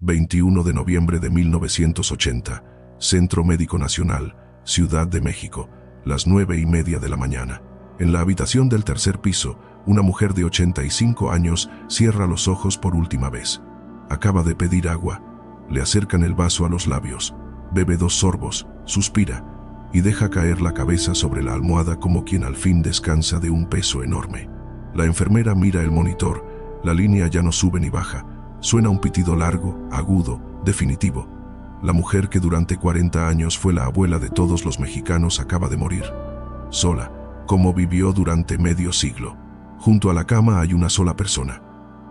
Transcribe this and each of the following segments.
21 de noviembre de 1980, Centro Médico Nacional, Ciudad de México, las 9:30 de la mañana. En la habitación del tercer piso, una mujer de 85 años cierra los ojos por última vez. Acaba de pedir agua. Le acercan el vaso a los labios. Bebe 2 sorbos, suspira y deja caer la cabeza sobre la almohada como quien al fin descansa de un peso enorme. La enfermera mira el monitor. La línea ya no sube ni baja. Suena un pitido largo, agudo, definitivo. La mujer que durante 40 años fue la abuela de todos los mexicanos acaba de morir. Sola, como vivió durante medio siglo. Junto a la cama hay una sola persona.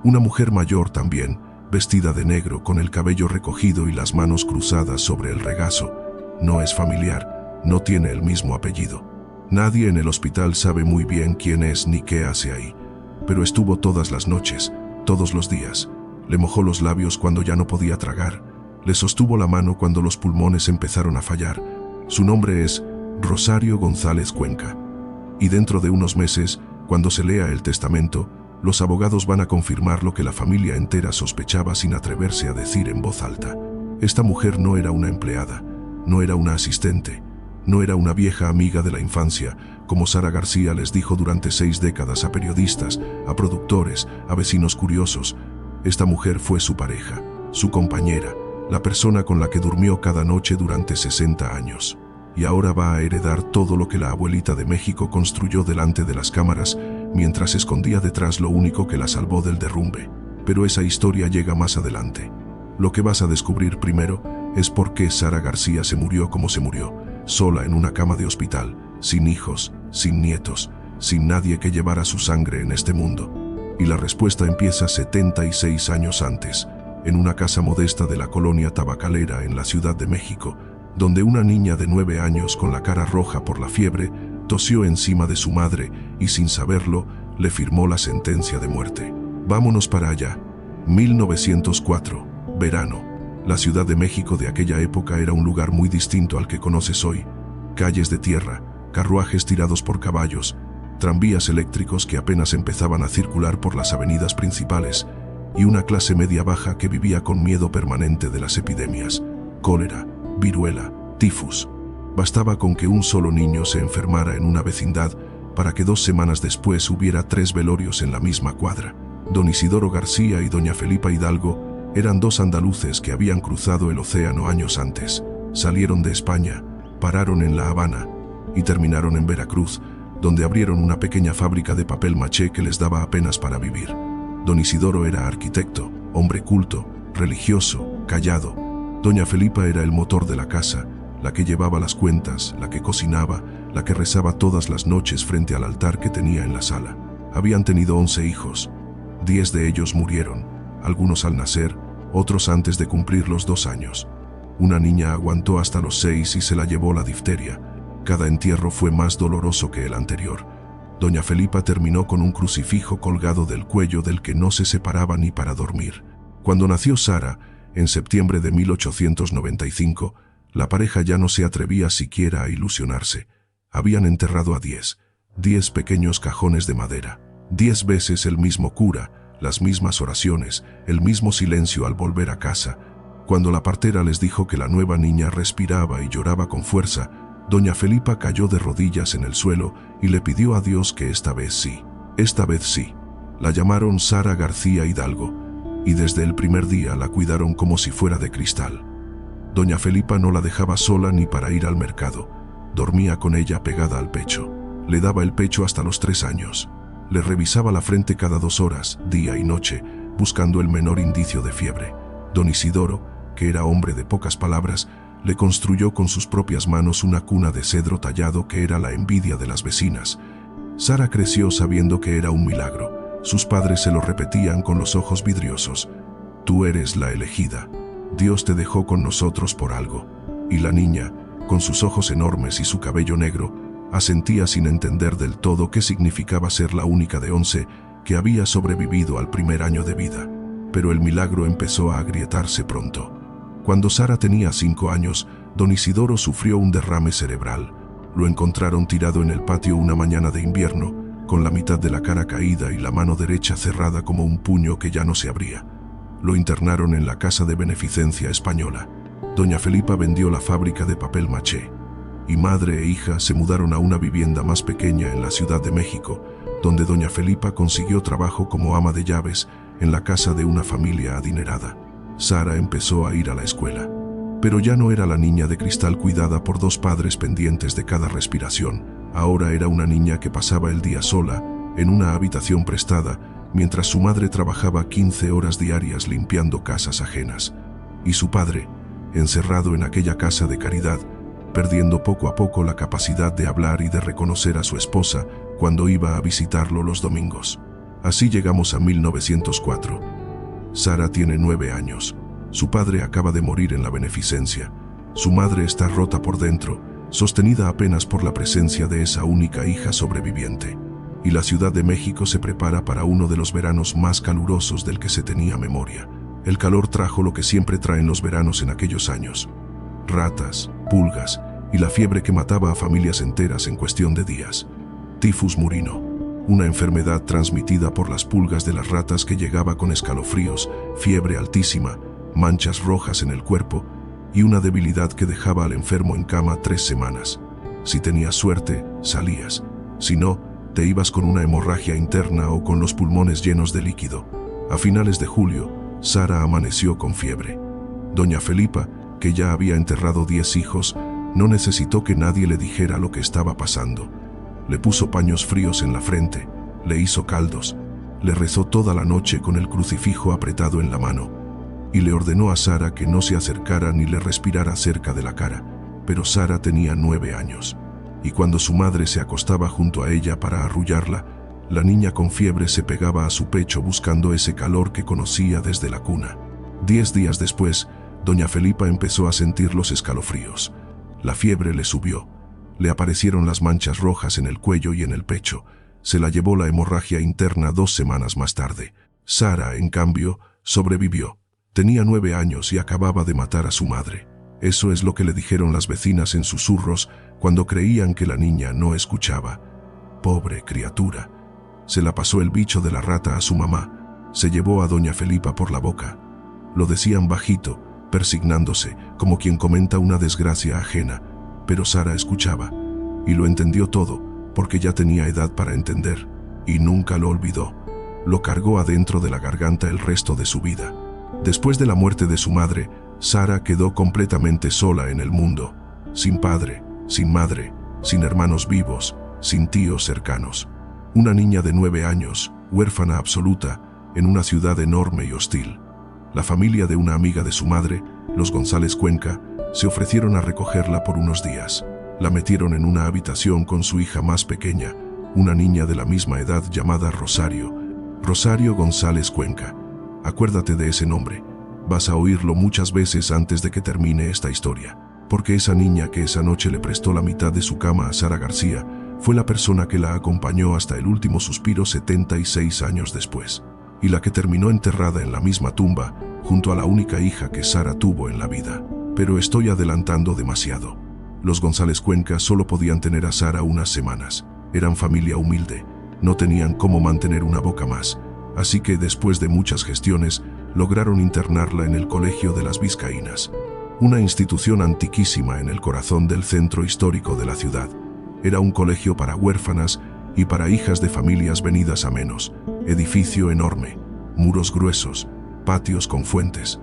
Una mujer mayor también, vestida de negro, con el cabello recogido y las manos cruzadas sobre el regazo. No es familiar, no tiene el mismo apellido. Nadie en el hospital sabe muy bien quién es ni qué hace ahí. Pero estuvo todas las noches, todos los días. Le mojó los labios cuando ya no podía tragar. Le sostuvo la mano cuando los pulmones empezaron a fallar. Su nombre es Rosario González Cuenca. Y dentro de unos meses, cuando se lea el testamento, los abogados van a confirmar lo que la familia entera sospechaba sin atreverse a decir en voz alta. Esta mujer no era una empleada, no era una asistente, no era una vieja amiga de la infancia, como Sara García les dijo durante 6 décadas a periodistas, a productores, a vecinos curiosos. Esta mujer fue su pareja, su compañera, la persona con la que durmió cada noche durante 60 años. Y ahora va a heredar todo lo que la abuelita de México construyó delante de las cámaras, mientras escondía detrás lo único que la salvó del derrumbe. Pero esa historia llega más adelante. Lo que vas a descubrir primero es por qué Sara García se murió como se murió, sola en una cama de hospital, sin hijos, sin nietos, sin nadie que llevara su sangre en este mundo. Y la respuesta empieza 76 años antes, en una casa modesta de la colonia tabacalera en la Ciudad de México, donde una niña de 9 años con la cara roja por la fiebre tosió encima de su madre y sin saberlo le firmó la sentencia de muerte. Vámonos para allá. 1904, verano. La Ciudad de México de aquella época era un lugar muy distinto al que conoces hoy. Calles de tierra, carruajes tirados por caballos, tranvías eléctricos que apenas empezaban a circular por las avenidas principales, y una clase media baja que vivía con miedo permanente de las epidemias, cólera, viruela, tifus. Bastaba con que un solo niño se enfermara en una vecindad para que 2 semanas después hubiera 3 velorios en la misma cuadra. Don Isidoro García y doña Felipa Hidalgo eran 2 andaluces que habían cruzado el océano años antes. Salieron de España, pararon en La Habana y terminaron en Veracruz, donde abrieron una pequeña fábrica de papel maché que les daba apenas para vivir. Don Isidoro era arquitecto, hombre culto, religioso, callado. Doña Felipa era el motor de la casa, la que llevaba las cuentas, la que cocinaba, la que rezaba todas las noches frente al altar que tenía en la sala. Habían tenido 11 hijos. 10 de ellos murieron, algunos al nacer, otros antes de cumplir los 2 años. Una niña aguantó hasta los 6 y se la llevó la difteria. Cada entierro fue más doloroso que el anterior. Doña Felipa terminó con un crucifijo colgado del cuello del que no se separaba ni para dormir. Cuando nació Sara, en septiembre de 1895, la pareja ya no se atrevía siquiera a ilusionarse. Habían enterrado a 10 pequeños cajones de madera. 10 veces el mismo cura, las mismas oraciones, el mismo silencio al volver a casa. Cuando la partera les dijo que la nueva niña respiraba y lloraba con fuerza, doña Felipa cayó de rodillas en el suelo y le pidió a Dios que esta vez sí. La llamaron Sara García Hidalgo, y desde el primer día la cuidaron como si fuera de cristal. Doña Felipa no la dejaba sola ni para ir al mercado. Dormía con ella pegada al pecho. Le daba el pecho hasta los 3 años. Le revisaba la frente cada 2 horas, día y noche, buscando el menor indicio de fiebre. Don Isidoro, que era hombre de pocas palabras, le construyó con sus propias manos una cuna de cedro tallado que era la envidia de las vecinas. Sara creció sabiendo que era un milagro. Sus padres se lo repetían con los ojos vidriosos. Tú eres la elegida. Dios te dejó con nosotros por algo. Y la niña, con sus ojos enormes y su cabello negro, asentía sin entender del todo qué significaba ser la única de 11 que había sobrevivido al primer año de vida. Pero el milagro empezó a agrietarse pronto. Cuando Sara tenía 5 años, don Isidoro sufrió un derrame cerebral. Lo encontraron tirado en el patio una mañana de invierno, con la mitad de la cara caída y la mano derecha cerrada como un puño que ya no se abría. Lo internaron en la Casa de Beneficencia Española. Doña Felipa vendió la fábrica de papel maché, y madre e hija se mudaron a una vivienda más pequeña en la Ciudad de México, donde doña Felipa consiguió trabajo como ama de llaves en la casa de una familia adinerada. Sara empezó a ir a la escuela, pero ya no era la niña de cristal cuidada por dos padres pendientes de cada respiración. Ahora era una niña que pasaba el día sola, en una habitación prestada, mientras su madre trabajaba 15 horas diarias limpiando casas ajenas. Y su padre, encerrado en aquella casa de caridad, perdiendo poco a poco la capacidad de hablar y de reconocer a su esposa cuando iba a visitarlo los domingos. Así llegamos a 1904. Sara tiene 9 años. Su padre acaba de morir en la beneficencia. Su madre está rota por dentro, sostenida apenas por la presencia de esa única hija sobreviviente. Y la Ciudad de México se prepara para uno de los veranos más calurosos del que se tenía memoria. El calor trajo lo que siempre traen los veranos en aquellos años: ratas, pulgas y la fiebre que mataba a familias enteras en cuestión de días. Tifus murino, una enfermedad transmitida por las pulgas de las ratas que llegaba con escalofríos, fiebre altísima, manchas rojas en el cuerpo y una debilidad que dejaba al enfermo en cama 3 semanas. Si tenías suerte, salías. Si no, te ibas con una hemorragia interna o con los pulmones llenos de líquido. A finales de julio, Sara amaneció con fiebre. Doña Felipa, que ya había enterrado 10 hijos, no necesitó que nadie le dijera lo que estaba pasando. Le puso paños fríos en la frente, le hizo caldos, le rezó toda la noche con el crucifijo apretado en la mano y le ordenó a Sara que no se acercara ni le respirara cerca de la cara. Pero Sara tenía 9 años, y cuando su madre se acostaba junto a ella para arrullarla, la niña con fiebre se pegaba a su pecho buscando ese calor que conocía desde la cuna. 10 días después, doña Felipa empezó a sentir los escalofríos. La fiebre le subió, le aparecieron las manchas rojas en el cuello y en el pecho. Se la llevó la hemorragia interna 2 semanas más tarde. Sara, en cambio, sobrevivió. Tenía 9 años y acababa de matar a su madre. Eso es lo que le dijeron las vecinas en susurros cuando creían que la niña no escuchaba. Pobre criatura. Se la pasó el bicho de la rata a su mamá. Se llevó a doña Felipa por la boca. Lo decían bajito, persignándose, como quien comenta una desgracia ajena. Pero Sara escuchaba, y lo entendió todo, porque ya tenía edad para entender, y nunca lo olvidó. Lo cargó adentro de la garganta el resto de su vida. Después de la muerte de su madre, Sara quedó completamente sola en el mundo, sin padre, sin madre, sin hermanos vivos, sin tíos cercanos. Una niña de 9 años, huérfana absoluta, en una ciudad enorme y hostil. La familia de una amiga de su madre, los González Cuenca, se ofrecieron a recogerla por unos días. La metieron en una habitación con su hija más pequeña, una niña de la misma edad llamada Rosario. Rosario González Cuenca. Acuérdate de ese nombre. Vas a oírlo muchas veces antes de que termine esta historia, porque esa niña que esa noche le prestó la mitad de su cama a Sara García fue la persona que la acompañó hasta el último suspiro 76 años después, y la que terminó enterrada en la misma tumba, junto a la única hija que Sara tuvo en la vida. Pero estoy adelantando demasiado. Los González Cuenca solo podían tener a Sara unas semanas. Eran familia humilde, no tenían cómo mantener una boca más, así que después de muchas gestiones, lograron internarla en el Colegio de las Vizcaínas, una institución antiquísima en el corazón del centro histórico de la ciudad. Era un colegio para huérfanas y para hijas de familias venidas a menos. Edificio enorme, muros gruesos, patios con fuentes,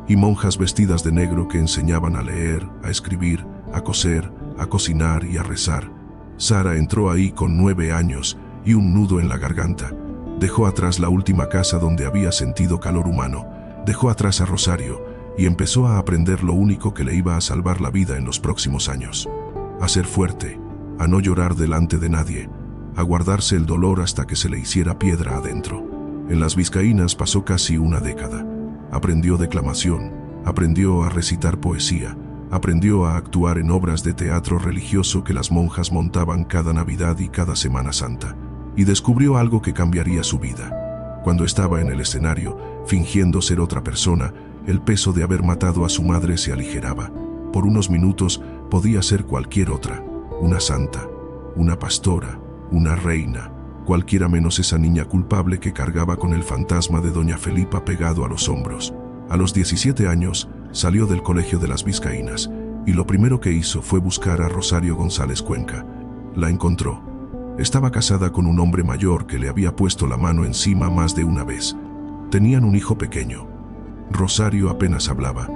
y monjas vestidas de negro que enseñaban a leer, a escribir, a coser, a cocinar y a rezar. Sara entró ahí con 9 años y un nudo en la garganta. Dejó atrás la última casa donde había sentido calor humano, dejó atrás a Rosario y empezó a aprender lo único que le iba a salvar la vida en los próximos años: a ser fuerte, a no llorar delante de nadie, a guardarse el dolor hasta que se le hiciera piedra adentro. En las Vizcaínas pasó casi una década. Aprendió declamación, aprendió a recitar poesía, aprendió a actuar en obras de teatro religioso que las monjas montaban cada Navidad y cada Semana Santa, y descubrió algo que cambiaría su vida. Cuando estaba en el escenario, fingiendo ser otra persona, el peso de haber matado a su madre se aligeraba. Por unos minutos podía ser cualquier otra: una santa, una pastora, una reina, cualquiera menos esa niña culpable que cargaba con el fantasma de doña Felipa pegado a los hombros. A los 17 años, salió del Colegio de las Vizcaínas y lo primero que hizo fue buscar a Rosario González Cuenca. La encontró. Estaba casada con un hombre mayor que le había puesto la mano encima más de una vez. Tenían un hijo pequeño. Rosario apenas hablaba.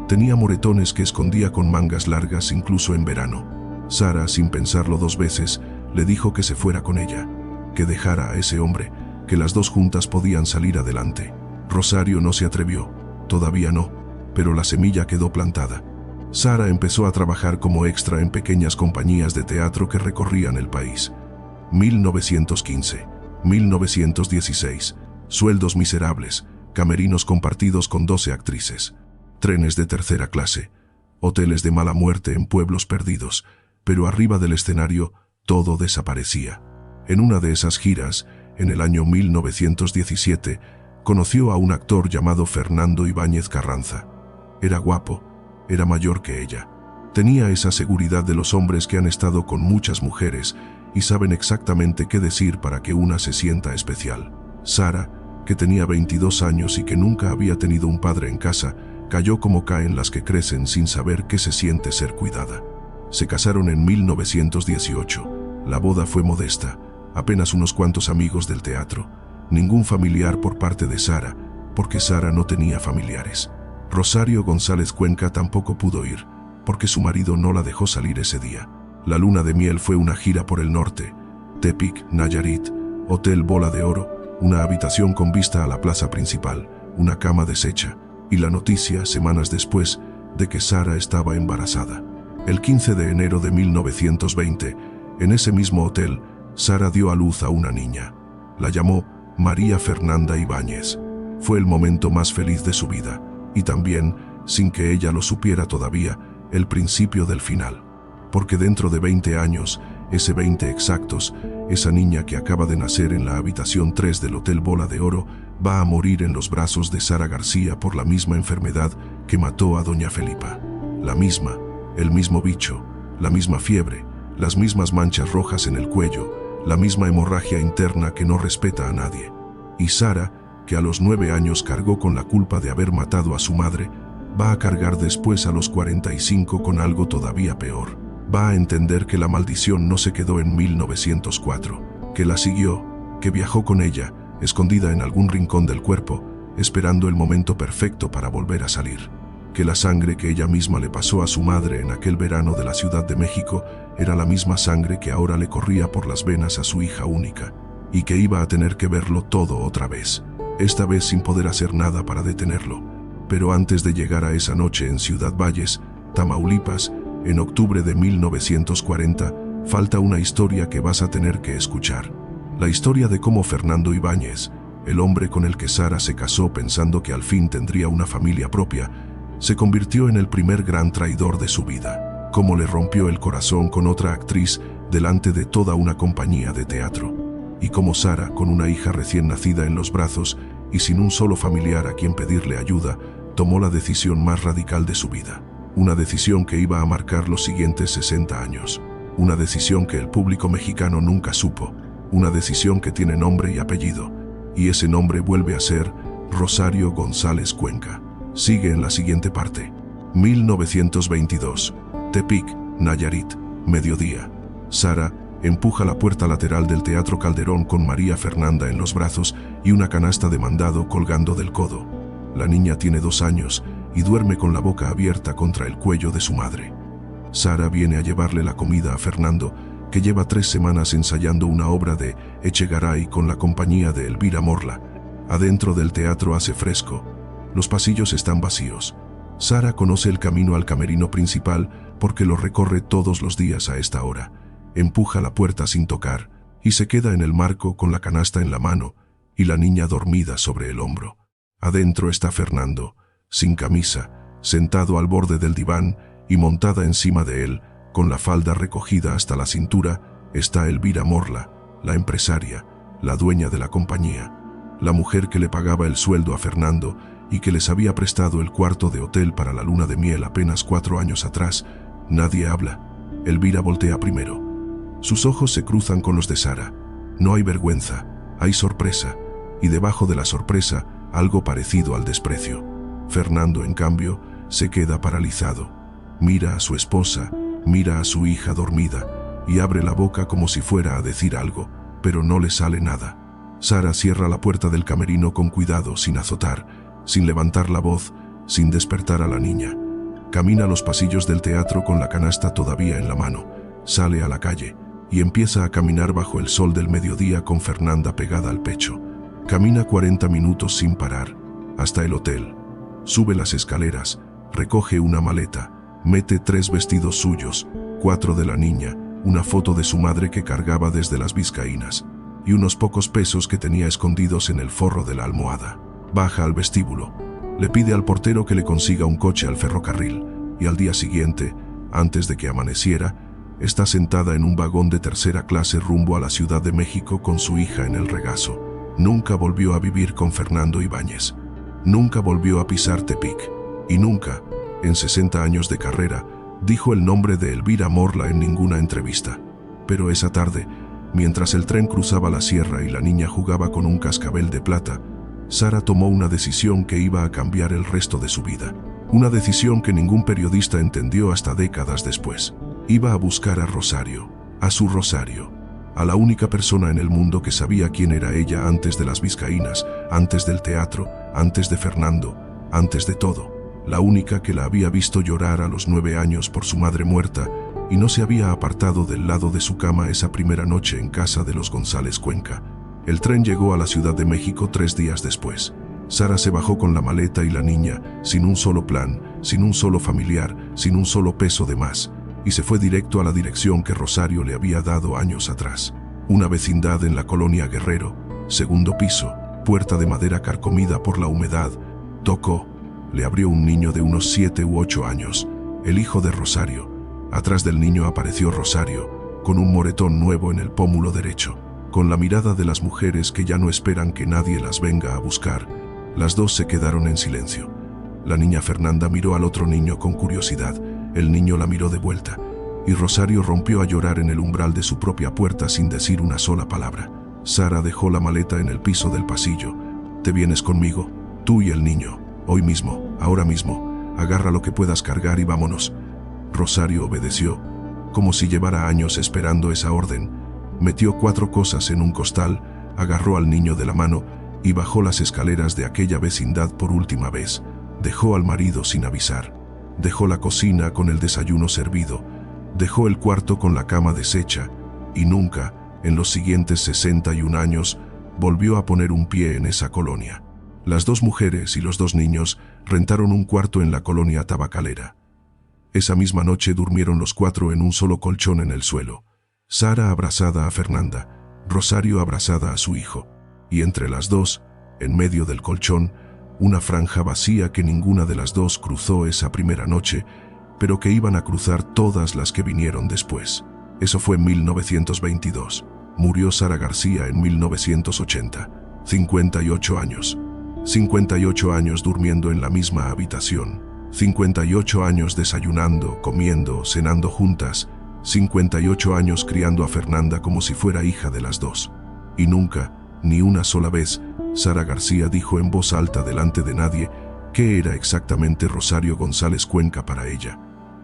Tenía moretones que escondía con mangas largas incluso en verano. Sara, sin pensarlo dos veces, le dijo que se fuera con ella, que dejara a ese hombre, que las dos juntas podían salir adelante. Rosario no se atrevió, todavía no, pero la semilla quedó plantada. Sara empezó a trabajar como extra en pequeñas compañías de teatro que recorrían el país. 1915, 1916, sueldos miserables, camerinos compartidos con 12 actrices, trenes de tercera clase, hoteles de mala muerte en pueblos perdidos, pero arriba del escenario todo desaparecía. En una de esas giras, en el año 1917, conoció a un actor llamado Fernando Ibáñez Carranza. Era guapo, era mayor que ella. Tenía esa seguridad de los hombres que han estado con muchas mujeres y saben exactamente qué decir para que una se sienta especial. Sara, que tenía 22 años y que nunca había tenido un padre en casa, cayó como caen las que crecen sin saber qué se siente ser cuidada. Se casaron en 1918. La boda fue modesta, apenas unos cuantos amigos del teatro, ningún familiar por parte de Sara, porque Sara no tenía familiares. Rosario González Cuenca tampoco pudo ir, porque su marido no la dejó salir ese día. La luna de miel fue una gira por el norte, Tepic, Nayarit, Hotel Bola de Oro, una habitación con vista a la plaza principal, una cama deshecha, y la noticia, semanas después, de que Sara estaba embarazada. El 15 de enero de 1920, en ese mismo hotel, Sara dio a luz a una niña. La llamó María Fernanda Ibáñez. Fue el momento más feliz de su vida, y también, sin que ella lo supiera todavía, el principio del final. Porque dentro de 20 años, ese 20 exactos, esa niña que acaba de nacer en la habitación 3 del Hotel Bola de Oro va a morir en los brazos de Sara García por la misma enfermedad que mató a doña Felipa. La misma, el mismo bicho, la misma fiebre, las mismas manchas rojas en el cuello, la misma hemorragia interna que no respeta a nadie. Y Sara, que a los 9 años cargó con la culpa de haber matado a su madre, va a cargar después a los 45 con algo todavía peor. Va a entender que la maldición no se quedó en 1904, que la siguió, que viajó con ella, escondida en algún rincón del cuerpo, esperando el momento perfecto para volver a salir. Que la sangre que ella misma le pasó a su madre en aquel verano de la Ciudad de México era la misma sangre que ahora le corría por las venas a su hija única, y que iba a tener que verlo todo otra vez, esta vez sin poder hacer nada para detenerlo. Pero antes de llegar a esa noche en Ciudad Valles, Tamaulipas, en octubre de 1940, falta una historia que vas a tener que escuchar. La historia de cómo Fernando Ibáñez, el hombre con el que Sara se casó pensando que al fin tendría una familia propia, se convirtió en el primer gran traidor de su vida. Cómo le rompió el corazón con otra actriz delante de toda una compañía de teatro. Y cómo Sara, con una hija recién nacida en los brazos y sin un solo familiar a quien pedirle ayuda, tomó la decisión más radical de su vida. Una decisión que iba a marcar los siguientes 60 años. Una decisión que el público mexicano nunca supo. Una decisión que tiene nombre y apellido. Y ese nombre vuelve a ser Rosario González Cuenca. Sigue en la siguiente parte. 1922. Tepic, Nayarit, mediodía. Sara empuja la puerta lateral del Teatro Calderón con María Fernanda en los brazos y una canasta de mandado colgando del codo. La niña tiene 2 años y duerme con la boca abierta contra el cuello de su madre. Sara viene a llevarle la comida a Fernando, que lleva 3 semanas ensayando una obra de Echegaray con la compañía de Elvira Morla. Adentro del teatro hace fresco. Los pasillos están vacíos. Sara conoce el camino al camerino principal porque lo recorre todos los días a esta hora. Empuja la puerta sin tocar y se queda en el marco con la canasta en la mano y la niña dormida sobre el hombro. Adentro está Fernando, sin camisa, sentado al borde del diván y montada encima de él, con la falda recogida hasta la cintura, está Elvira Morla, la empresaria, la dueña de la compañía, la mujer que le pagaba el sueldo a Fernando y que les había prestado el cuarto de hotel para la luna de miel apenas 4 años atrás. Nadie habla. Elvira voltea primero. Sus ojos se cruzan con los de Sara. No hay vergüenza, hay sorpresa, y debajo de la sorpresa, algo parecido al desprecio. Fernando, en cambio, se queda paralizado. Mira a su esposa, mira a su hija dormida, y abre la boca como si fuera a decir algo, pero no le sale nada. Sara cierra la puerta del camerino con cuidado, sin azotar, sin levantar la voz, sin despertar a la niña. Camina los pasillos del teatro con la canasta todavía en la mano, sale a la calle y empieza a caminar bajo el sol del mediodía con Fernanda pegada al pecho. Camina 40 minutos sin parar, hasta el hotel. Sube las escaleras, recoge una maleta, mete 3 vestidos suyos, 4 de la niña, una foto de su madre que cargaba desde las vizcaínas, y unos pocos pesos que tenía escondidos en el forro de la almohada. Baja al vestíbulo. Le pide al portero que le consiga un coche al ferrocarril, y al día siguiente, antes de que amaneciera, está sentada en un vagón de tercera clase rumbo a la Ciudad de México con su hija en el regazo. Nunca volvió a vivir con Fernando Ibáñez. Nunca volvió a pisar Tepic. Y nunca, en 60 años de carrera, dijo el nombre de Elvira Morla en ninguna entrevista. Pero esa tarde, mientras el tren cruzaba la sierra y la niña jugaba con un cascabel de plata, Sara tomó una decisión que iba a cambiar el resto de su vida. Una decisión que ningún periodista entendió hasta décadas después. Iba a buscar a Rosario, a su Rosario, a la única persona en el mundo que sabía quién era ella antes de las vizcaínas, antes del teatro, antes de Fernando, antes de todo. La única que la había visto llorar a los 9 años por su madre muerta y no se había apartado del lado de su cama esa primera noche en casa de los González Cuenca. El tren llegó a la Ciudad de México 3 días después. Sara se bajó con la maleta y la niña, sin un solo plan, sin un solo familiar, sin un solo peso de más, y se fue directo a la dirección que Rosario le había dado años atrás. Una vecindad en la colonia Guerrero, 2º piso, puerta de madera carcomida por la humedad. Tocó. Le abrió un niño de unos 7 u 8 años, el hijo de Rosario. Atrás del niño apareció Rosario, con un moretón nuevo en el pómulo derecho, con la mirada de las mujeres que ya no esperan que nadie las venga a buscar. Las dos se quedaron en silencio. La niña Fernanda miró al otro niño con curiosidad, el niño la miró de vuelta, y Rosario rompió a llorar en el umbral de su propia puerta sin decir una sola palabra. Sara dejó la maleta en el piso del pasillo. «¿Te vienes conmigo? Tú y el niño. Hoy mismo, ahora mismo. Agarra lo que puedas cargar y vámonos». Rosario obedeció, como si llevara años esperando esa orden. Metió 4 cosas en un costal, agarró al niño de la mano y bajó las escaleras de aquella vecindad por última vez. Dejó al marido sin avisar. Dejó la cocina con el desayuno servido. Dejó el cuarto con la cama deshecha. Y nunca, en los siguientes 61 años, volvió a poner un pie en esa colonia. Las 2 mujeres y los 2 niños rentaron un cuarto en la colonia tabacalera. Esa misma noche durmieron los 4 en un solo colchón en el suelo. Sara abrazada a Fernanda, Rosario abrazada a su hijo, y entre las 2, en medio del colchón, una franja vacía que ninguna de las 2 cruzó esa primera noche, pero que iban a cruzar todas las que vinieron después. Eso fue en 1922. Murió Sara García en 1980, 58 años. 58 años durmiendo en la misma habitación, 58 años desayunando, comiendo, cenando juntas, 58 años criando a Fernanda como si fuera hija de las 2. Y nunca, ni una sola vez, Sara García dijo en voz alta delante de nadie qué era exactamente Rosario González Cuenca para ella.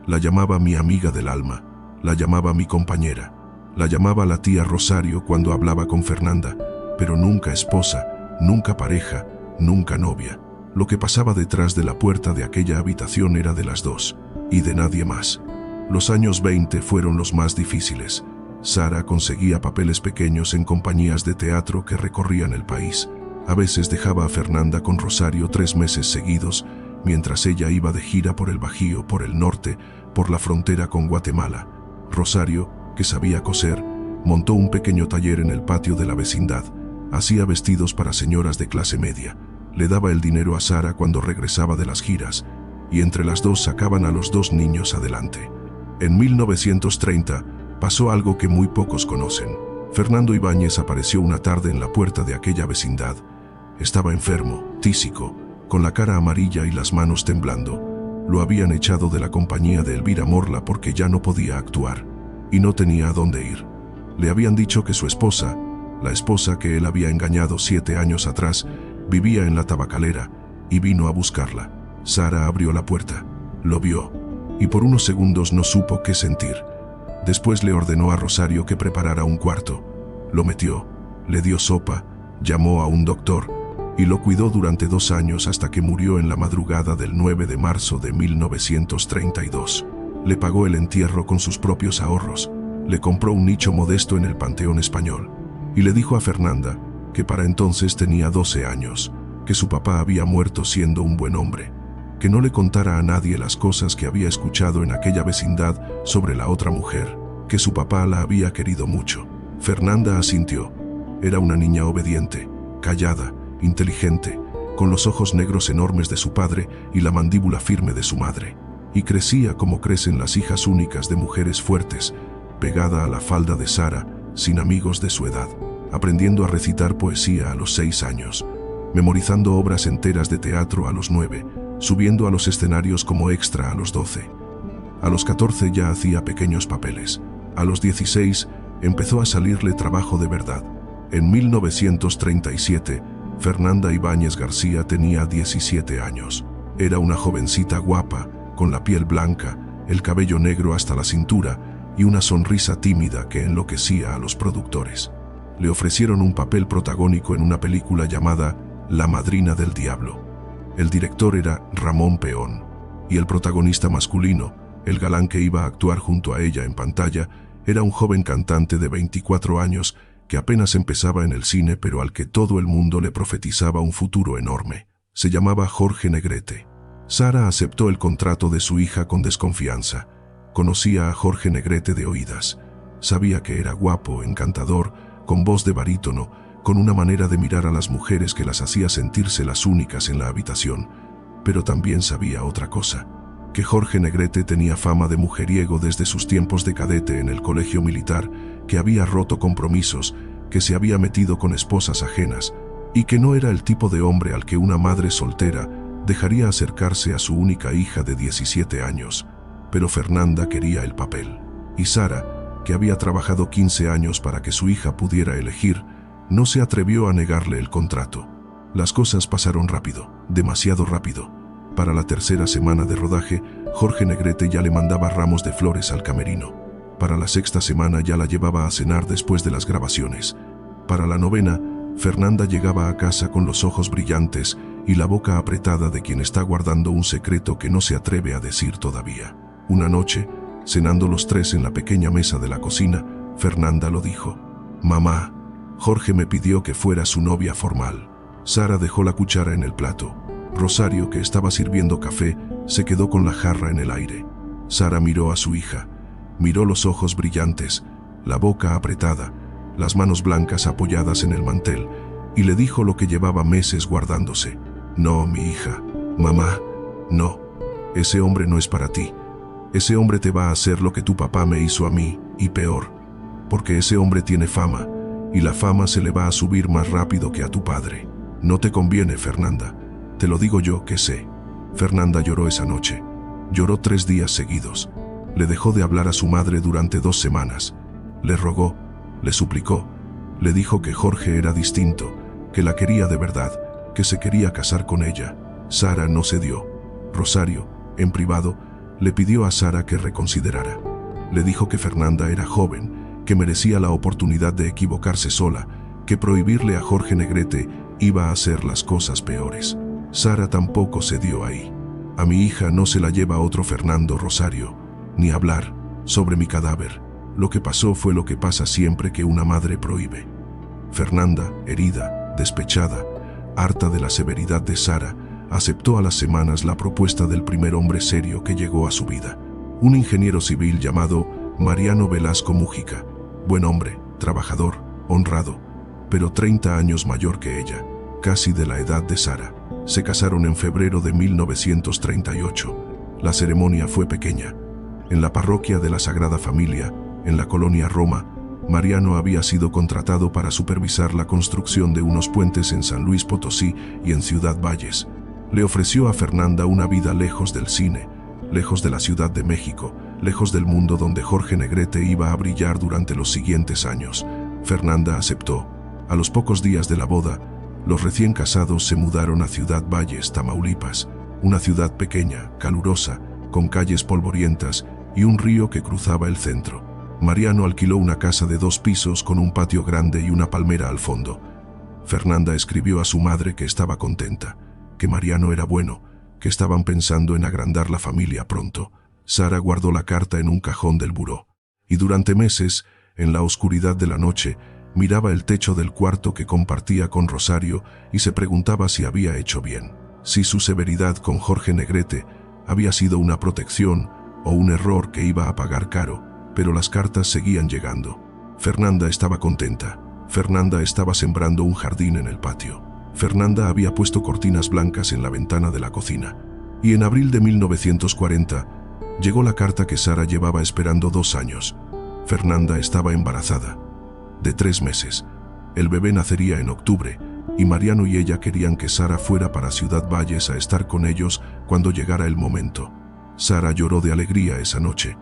La llamaba mi amiga del alma, la llamaba mi compañera, la llamaba la tía Rosario cuando hablaba con Fernanda, pero nunca esposa, nunca pareja, nunca novia. Lo que pasaba detrás de la puerta de aquella habitación era de las 2, y de nadie más. Los años 20 fueron los más difíciles. Sara conseguía papeles pequeños en compañías de teatro que recorrían el país. A veces dejaba a Fernanda con Rosario 3 meses seguidos, mientras ella iba de gira por el Bajío, por el norte, por la frontera con Guatemala. Rosario, que sabía coser, montó un pequeño taller en el patio de la vecindad. Hacía vestidos para señoras de clase media. Le daba el dinero a Sara cuando regresaba de las giras, y entre las 2 sacaban a los 2 niños adelante. En 1930 pasó algo que muy pocos conocen. Fernando Ibáñez apareció una tarde en la puerta de aquella vecindad. Estaba enfermo, tísico, con la cara amarilla y las manos temblando. Lo habían echado de la compañía de Elvira Morla porque ya no podía actuar, y no tenía a dónde ir. Le habían dicho que su esposa, La esposa que él había engañado 7 años atrás vivía en la tabacalera y vino a buscarla. Sara abrió la puerta, lo vio y por unos segundos no supo qué sentir. Después le ordenó a Rosario que preparara un cuarto. Lo metió, le dio sopa, llamó a un doctor y lo cuidó durante 2 años hasta que murió en la madrugada del 9 de marzo de 1932. Le pagó el entierro con sus propios ahorros, le compró un nicho modesto en el Panteón Español y le dijo a Fernanda, que para entonces tenía 12 años, que su papá había muerto siendo un buen hombre, que no le contara a nadie las cosas que había escuchado en aquella vecindad sobre la otra mujer, que su papá la había querido mucho. Fernanda asintió. Era una niña obediente, callada, inteligente, con los ojos negros enormes de su padre y la mandíbula firme de su madre, y crecía como crecen las hijas únicas de mujeres fuertes, pegada a la falda de Sara, sin amigos de su edad, aprendiendo a recitar poesía a los 6 años, memorizando obras enteras de teatro a los 9, subiendo a los escenarios como extra a los 12. A los 14 ya hacía pequeños papeles. A los 16 empezó a salirle trabajo de verdad. En 1937, Fernanda Ibáñez García tenía 17 años. Era una jovencita guapa, con la piel blanca, el cabello negro hasta la cintura y una sonrisa tímida que enloquecía a los productores. Le ofrecieron un papel protagónico en una película llamada La Madrina del Diablo. El director era Ramón Peón, y el protagonista masculino, el galán que iba a actuar junto a ella en pantalla, era un joven cantante de 24 años que apenas empezaba en el cine, pero al que todo el mundo le profetizaba un futuro enorme. Se llamaba Jorge Negrete. Sara aceptó el contrato de su hija con desconfianza. Conocía a Jorge Negrete de oídas. Sabía que era guapo, encantador, con voz de barítono, con una manera de mirar a las mujeres que las hacía sentirse las únicas en la habitación. Pero también sabía otra cosa, que Jorge Negrete tenía fama de mujeriego desde sus tiempos de cadete en el colegio militar, que había roto compromisos, que se había metido con esposas ajenas, y que no era el tipo de hombre al que una madre soltera dejaría acercarse a su única hija de 17 años. Pero Fernanda quería el papel, y Sara, que había trabajado 15 años para que su hija pudiera elegir, no se atrevió a negarle el contrato. Las cosas pasaron rápido, demasiado rápido. Para la 3ª semana de rodaje, Jorge Negrete ya le mandaba ramos de flores al camerino. Para la 6ª semana ya la llevaba a cenar después de las grabaciones. Para la 9ª, Fernanda llegaba a casa con los ojos brillantes y la boca apretada de quien está guardando un secreto que no se atreve a decir todavía. Una noche, cenando los 3 en la pequeña mesa de la cocina, Fernanda lo dijo: «Mamá, Jorge me pidió que fuera su novia formal». Sara dejó la cuchara en el plato. Rosario, que estaba sirviendo café, se quedó con la jarra en el aire. Sara miró a su hija. Miró los ojos brillantes, la boca apretada, las manos blancas apoyadas en el mantel, y le dijo lo que llevaba meses guardándose: «No, mi hija, mamá, no. Ese hombre no es para ti. Ese hombre te va a hacer lo que tu papá me hizo a mí, y peor. Porque ese hombre tiene fama, y la fama se le va a subir más rápido que a tu padre. No te conviene, Fernanda. Te lo digo yo que sé». Fernanda lloró esa noche. Lloró 3 días seguidos. Le dejó de hablar a su madre durante 2 semanas. Le rogó, le suplicó. Le dijo que Jorge era distinto, que la quería de verdad, que se quería casar con ella. Sara no cedió. Rosario, en privado, le pidió a Sara que reconsiderara. Le dijo que Fernanda era joven, que merecía la oportunidad de equivocarse sola, que prohibirle a Jorge Negrete iba a hacer las cosas peores. Sara tampoco cedió ahí. «A mi hija no se la lleva otro Fernando, Rosario, ni hablar sobre mi cadáver. Lo que pasó fue lo que pasa siempre que una madre prohíbe». Fernanda, herida, despechada, harta de la severidad de Sara, aceptó a las semanas la propuesta del primer hombre serio que llegó a su vida, un ingeniero civil llamado Mariano Velasco Mújica. Buen hombre, trabajador, honrado, pero 30 años mayor que ella, casi de la edad de Sara. Se casaron en febrero de 1938. La ceremonia fue pequeña. En la parroquia de la Sagrada Familia, en la colonia Roma, Mariano había sido contratado para supervisar la construcción de unos puentes en San Luis Potosí y en Ciudad Valles. Le ofreció a Fernanda una vida lejos del cine, lejos de la Ciudad de México, lejos del mundo donde Jorge Negrete iba a brillar durante los siguientes años. Fernanda aceptó. A los pocos días de la boda, los recién casados se mudaron a Ciudad Valles, Tamaulipas, una ciudad pequeña, calurosa, con calles polvorientas y un río que cruzaba el centro. Mariano alquiló una casa de 2 pisos con un patio grande y una palmera al fondo. Fernanda escribió a su madre que estaba contenta, que Mariano era bueno, que estaban pensando en agrandar la familia pronto. Sara guardó la carta en un cajón del buró, y durante meses, en la oscuridad de la noche, miraba el techo del cuarto que compartía con Rosario y se preguntaba si había hecho bien, si su severidad con Jorge Negrete había sido una protección o un error que iba a pagar caro, pero las cartas seguían llegando. Fernanda estaba contenta. Fernanda estaba sembrando un jardín en el patio. Fernanda había puesto cortinas blancas en la ventana de la cocina. Y en abril de 1940 llegó la carta que Sara llevaba esperando 2 años. Fernanda estaba embarazada, de 3 meses. El bebé nacería en octubre, y Mariano y ella querían que Sara fuera para Ciudad Valles a estar con ellos cuando llegara el momento. Sara lloró de alegría esa noche.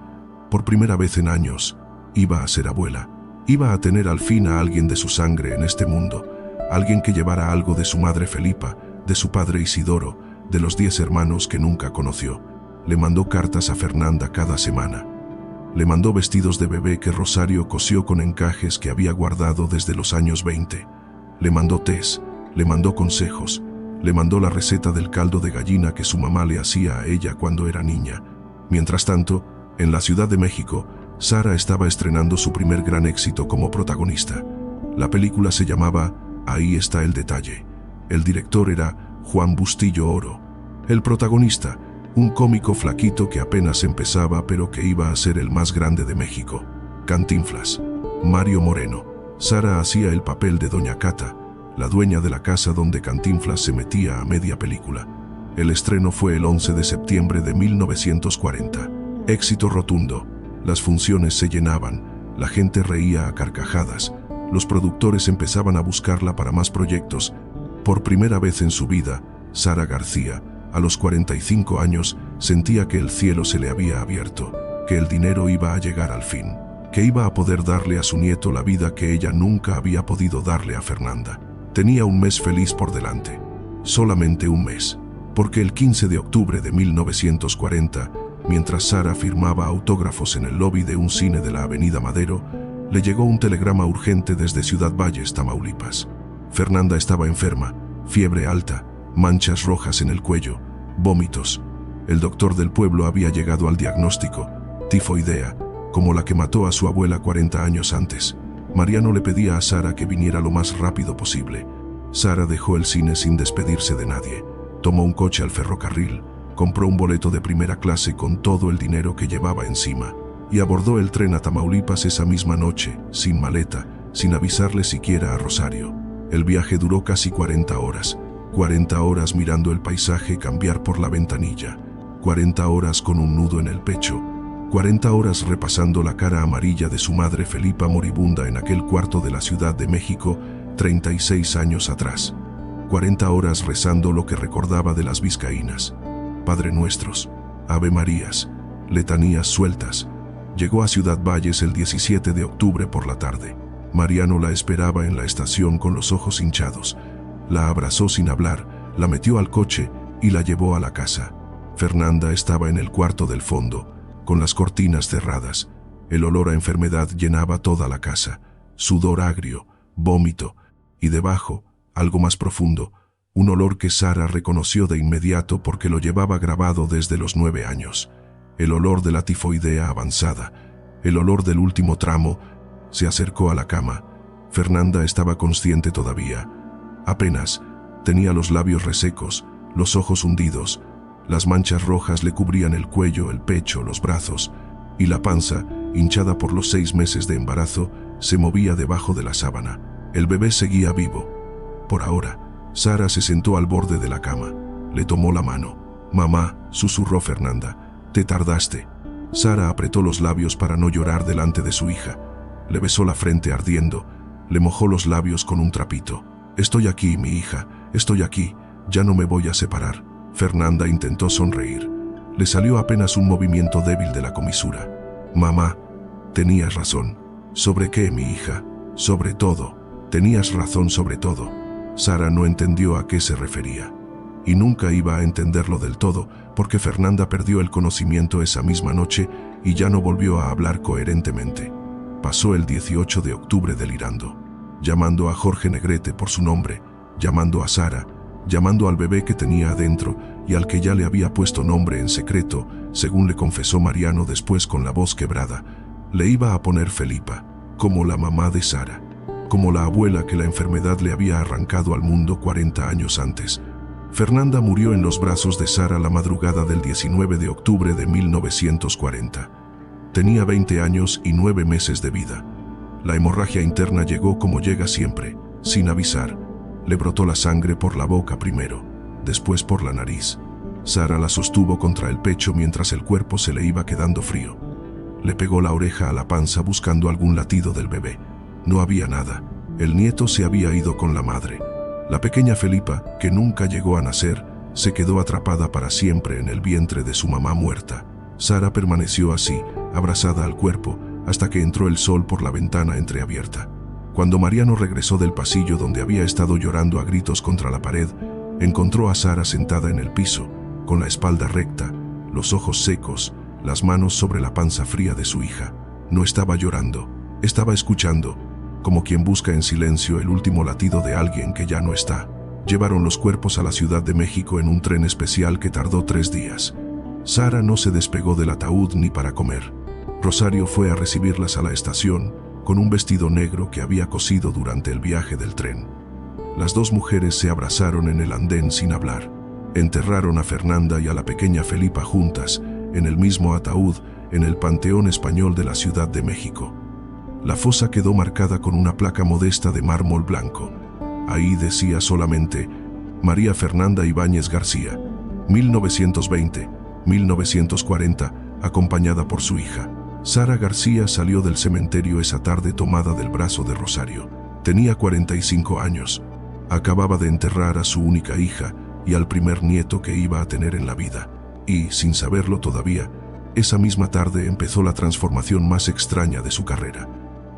Por primera vez en años, iba a ser abuela. Iba a tener al fin a alguien de su sangre en este mundo, alguien que llevara algo de su madre Felipa, de su padre Isidoro, de los 10 hermanos que nunca conoció. Le mandó cartas a Fernanda cada semana. Le mandó vestidos de bebé que Rosario cosió con encajes que había guardado desde los años 20. Le mandó tés, le mandó consejos, le mandó la receta del caldo de gallina que su mamá le hacía a ella cuando era niña. Mientras tanto, en la Ciudad de México, Sara estaba estrenando su primer gran éxito como protagonista. La película se llamaba Ahí está el detalle. El director era Juan Bustillo Oro. El protagonista, un cómico flaquito que apenas empezaba pero que iba a ser el más grande de México, Cantinflas. Mario Moreno. Sara hacía el papel de Doña Cata, la dueña de la casa donde Cantinflas se metía a media película. El estreno fue el 11 de septiembre de 1940. Éxito rotundo. Las funciones se llenaban, la gente reía a carcajadas, los productores empezaban a buscarla para más proyectos. Por primera vez en su vida, Sara García, a los 45 años, sentía que el cielo se le había abierto, que el dinero iba a llegar al fin, que iba a poder darle a su nieto la vida que ella nunca había podido darle a Fernanda. Tenía un mes feliz por delante, solamente un mes, porque el 15 de octubre de 1940, mientras Sara firmaba autógrafos en el lobby de un cine de la Avenida Madero, le llegó un telegrama urgente desde Ciudad Valles, Tamaulipas. Fernanda estaba enferma, fiebre alta, manchas rojas en el cuello, vómitos. El doctor del pueblo había llegado al diagnóstico, tifoidea, como la que mató a su abuela 40 años antes. Mariano le pedía a Sara que viniera lo más rápido posible. Sara dejó el cine sin despedirse de nadie. Tomó un coche al ferrocarril, compró un boleto de primera clase con todo el dinero que llevaba encima y abordó el tren a Tamaulipas esa misma noche, sin maleta, sin avisarle siquiera a Rosario. El viaje duró casi 40 horas. 40 horas mirando el paisaje cambiar por la ventanilla. 40 horas con un nudo en el pecho. 40 horas repasando la cara amarilla de su madre Felipa moribunda en aquel cuarto de la Ciudad de México 36 años atrás. 40 horas rezando lo que recordaba de las vizcaínas. Padre Nuestros, Ave Marías, letanías sueltas. Llegó a Ciudad Valles el 17 de octubre por la tarde. Mariano la esperaba en la estación con los ojos hinchados. La abrazó sin hablar, la metió al coche y la llevó a la casa. Fernanda estaba en el cuarto del fondo, con las cortinas cerradas. El olor a enfermedad llenaba toda la casa. Sudor agrio, vómito, y debajo, algo más profundo, un olor que Sara reconoció de inmediato porque lo llevaba grabado desde los 9 años. El olor de la tifoidea avanzada, el olor del último tramo. Se acercó a la cama. Fernanda estaba consciente todavía. Apenas, tenía los labios resecos, los ojos hundidos. Las manchas rojas le cubrían el cuello, el pecho, los brazos, y la panza, hinchada por los 6 meses de embarazo, se movía debajo de la sábana. El bebé seguía vivo. Por ahora. Sara se sentó al borde de la cama. Le tomó la mano. «Mamá», susurró Fernanda, «te tardaste». Sara apretó los labios para no llorar delante de su hija. Le besó la frente ardiendo. Le mojó los labios con un trapito. «Estoy aquí, mi hija, estoy aquí. Ya no me voy a separar». Fernanda intentó sonreír. Le salió apenas un movimiento débil de la comisura. «Mamá, tenías razón». «¿Sobre qué, mi hija?» «Sobre todo». Tenías razón sobre todo. Sara no entendió a qué se refería. Y nunca iba a entenderlo del todo, porque Fernanda perdió el conocimiento esa misma noche y ya no volvió a hablar coherentemente. Pasó el 18 de octubre delirando, llamando a Jorge Negrete por su nombre, llamando a Sara, llamando al bebé que tenía adentro y al que ya le había puesto nombre en secreto, según le confesó Mariano después con la voz quebrada. Le iba a poner Felipa, como la mamá de Sara, como la abuela que la enfermedad le había arrancado al mundo 40 años antes. Fernanda murió en los brazos de Sara la madrugada del 19 de octubre de 1940. Tenía 20 años y 9 meses de vida. La hemorragia interna llegó como llega siempre, sin avisar. Le brotó la sangre por la boca primero, después por la nariz. Sara la sostuvo contra el pecho mientras el cuerpo se le iba quedando frío. Le pegó la oreja a la panza buscando algún latido del bebé. No había nada. El nieto se había ido con la madre. La pequeña Felipa, que nunca llegó a nacer, se quedó atrapada para siempre en el vientre de su mamá muerta. Sara permaneció así, abrazada al cuerpo, hasta que entró el sol por la ventana entreabierta. Cuando Mariano regresó del pasillo donde había estado llorando a gritos contra la pared, encontró a Sara sentada en el piso, con la espalda recta, los ojos secos, las manos sobre la panza fría de su hija. No estaba llorando, estaba escuchando, como quien busca en silencio el último latido de alguien que ya no está. Llevaron los cuerpos a la Ciudad de México en un tren especial que tardó 3 días. Sara no se despegó del ataúd ni para comer. Rosario fue a recibirlas a la estación, con un vestido negro que había cosido durante el viaje del tren. Las dos mujeres se abrazaron en el andén sin hablar. Enterraron a Fernanda y a la pequeña Felipa juntas, en el mismo ataúd, en el Panteón Español de la Ciudad de México. La fosa quedó marcada con una placa modesta de mármol blanco. Ahí decía solamente María Fernanda Ibáñez García, 1920-1940, acompañada por su hija. Sara García salió del cementerio esa tarde tomada del brazo de Rosario. Tenía 45 años. Acababa de enterrar a su única hija y al primer nieto que iba a tener en la vida. Y, sin saberlo todavía, esa misma tarde empezó la transformación más extraña de su carrera.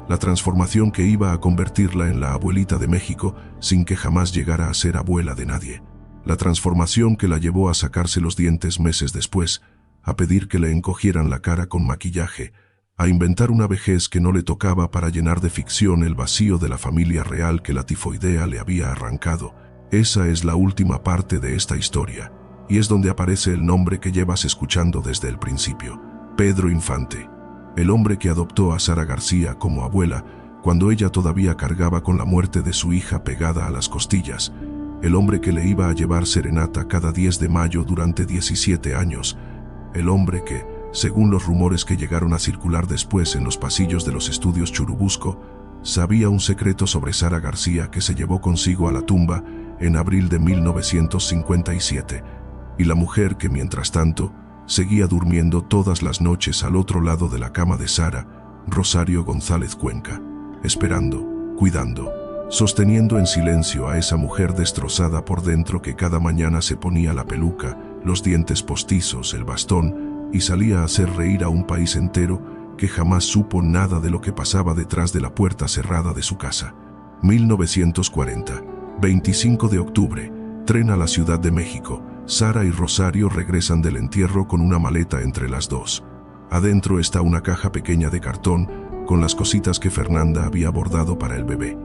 La transformación que iba a convertirla en la abuelita de México sin que jamás llegara a ser abuela de nadie. La transformación que la llevó a sacarse los dientes meses después, a pedir que le encogieran la cara con maquillaje, a inventar una vejez que no le tocaba para llenar de ficción el vacío de la familia real que la tifoidea le había arrancado. Esa es la última parte de esta historia, y es donde aparece el nombre que llevas escuchando desde el principio, Pedro Infante. El hombre que adoptó a Sara García como abuela cuando ella todavía cargaba con la muerte de su hija pegada a las costillas. El hombre que le iba a llevar serenata cada 10 de mayo durante 17 años. El hombre que, según los rumores que llegaron a circular después en los pasillos de los estudios Churubusco, sabía un secreto sobre Sara García que se llevó consigo a la tumba en abril de 1957. Y la mujer que, mientras tanto, seguía durmiendo todas las noches al otro lado de la cama de Sara, Rosario González Cuenca, esperando, cuidando, sosteniendo en silencio a esa mujer destrozada por dentro que cada mañana se ponía la peluca, los dientes postizos, el bastón y salía a hacer reír a un país entero que jamás supo nada de lo que pasaba detrás de la puerta cerrada de su casa. 1940, 25 de octubre, tren a la Ciudad de México. Sara y Rosario regresan del entierro con una maleta entre las dos. Adentro está una caja pequeña de cartón con las cositas que Fernanda había bordado para el bebé.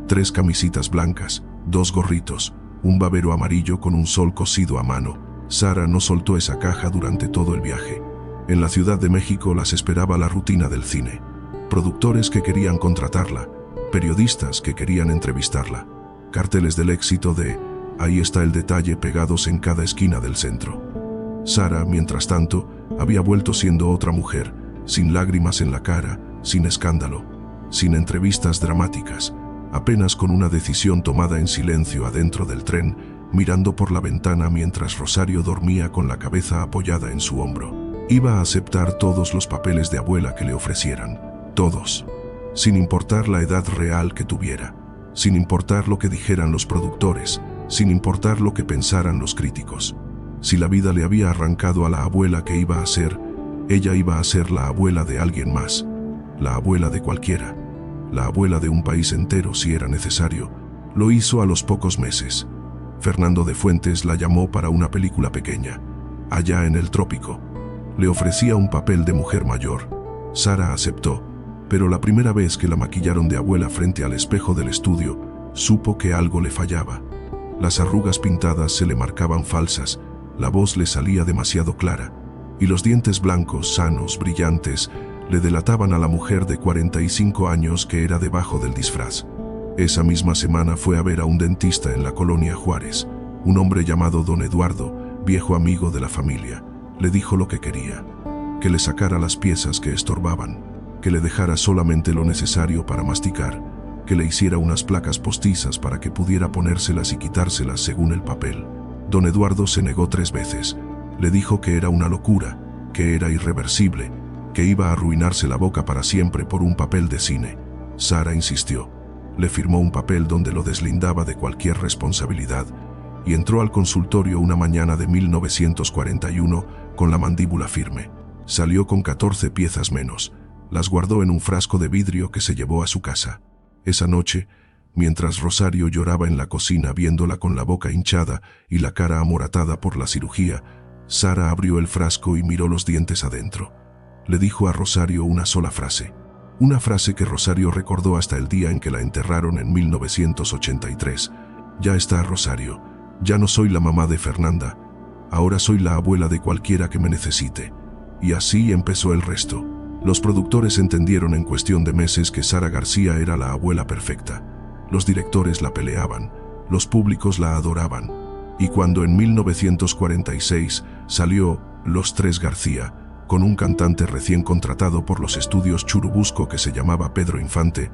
3 camisitas blancas, 2 gorritos, un babero amarillo con un sol cosido a mano. Sara no soltó esa caja durante todo el viaje. En la Ciudad de México las esperaba la rutina del cine. Productores que querían contratarla, periodistas que querían entrevistarla, carteles del éxito de Ahí está el detalle pegados en cada esquina del centro. Sara, mientras tanto, había vuelto siendo otra mujer, sin lágrimas en la cara, sin escándalo, sin entrevistas dramáticas, apenas con una decisión tomada en silencio adentro del tren, mirando por la ventana mientras Rosario dormía con la cabeza apoyada en su hombro. Iba a aceptar todos los papeles de abuela que le ofrecieran, todos, sin importar la edad real que tuviera, sin importar lo que dijeran los productores, sin importar lo que pensaran los críticos. Si la vida le había arrancado a la abuela que iba a ser, ella iba a ser la abuela de alguien más, la abuela de cualquiera. la abuela de un país entero si era necesario, lo hizo a los pocos meses. Fernando de Fuentes la llamó para una película pequeña, allá en el trópico. Le ofrecía un papel de mujer mayor. Sara aceptó, pero la primera vez que la maquillaron de abuela frente al espejo del estudio, supo que algo le fallaba. Las arrugas pintadas se le marcaban falsas, la voz le salía demasiado clara, y los dientes blancos, sanos, brillantes, le delataban a la mujer de 45 años que era debajo del disfraz. Esa misma semana fue a ver a un dentista en la colonia Juárez, un hombre llamado Don Eduardo, viejo amigo de la familia. Le dijo lo que quería, que le sacara las piezas que estorbaban, que le dejara solamente lo necesario para masticar, que le hiciera unas placas postizas para que pudiera ponérselas y quitárselas según el papel. Don Eduardo se negó 3 veces. Le dijo que era una locura, que era irreversible, que iba a arruinarse la boca para siempre por un papel de cine. Sara insistió. Le firmó un papel donde lo deslindaba de cualquier responsabilidad y entró al consultorio una mañana de 1941 con la mandíbula firme. Salió con 14 piezas menos. Las guardó en un frasco de vidrio que se llevó a su casa. Esa noche, mientras Rosario lloraba en la cocina viéndola con la boca hinchada y la cara amoratada por la cirugía, Sara abrió el frasco y miró los dientes adentro. Le dijo a Rosario una sola frase. Una frase que Rosario recordó hasta el día en que la enterraron en 1983. Ya está, Rosario. Ya no soy la mamá de Fernanda. Ahora soy la abuela de cualquiera que me necesite. Y así empezó el resto. Los productores entendieron en cuestión de meses que Sara García era la abuela perfecta. Los directores la peleaban, los públicos la adoraban. Y cuando en 1946 salió Los Tres García, con un cantante recién contratado por los estudios Churubusco que se llamaba Pedro Infante,